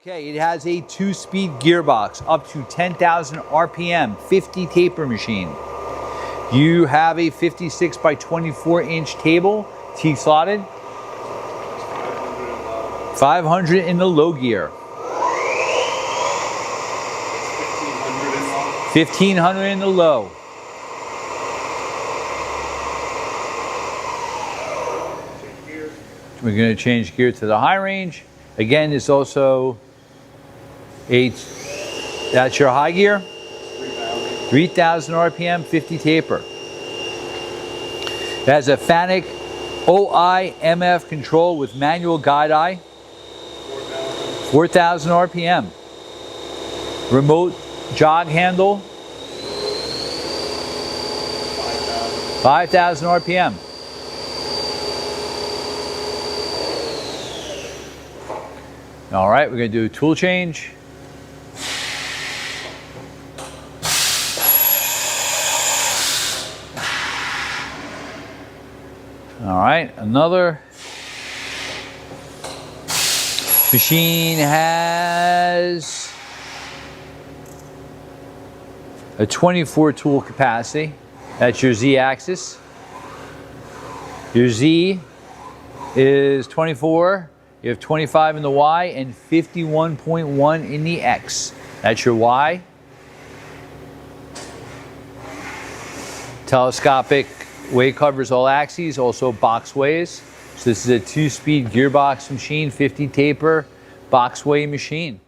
Okay, it has a 2-speed gearbox, up to 10,000 RPM, 50 taper machine. You have a 56 by 24 inch table, T-slotted. 500 in the low gear. 1500 in the low. We're going to change gear to the high range. Again, it's also that's your high gear. 3,000 RPM, 50 taper. It has a FANUC OI-MF control with manual guide eye. 4,000 RPM. Remote jog handle. 5,000 RPM. All right, we're going to do a tool change. All right, another machine has a 24 tool capacity. That's your Z axis. Your Z is 24. You have 25 in the Y and 51.1 in the X. That's your Y. Telescopic way covers all axes, also box ways. So this is a 2-speed gearbox machine, 50 taper box way machine.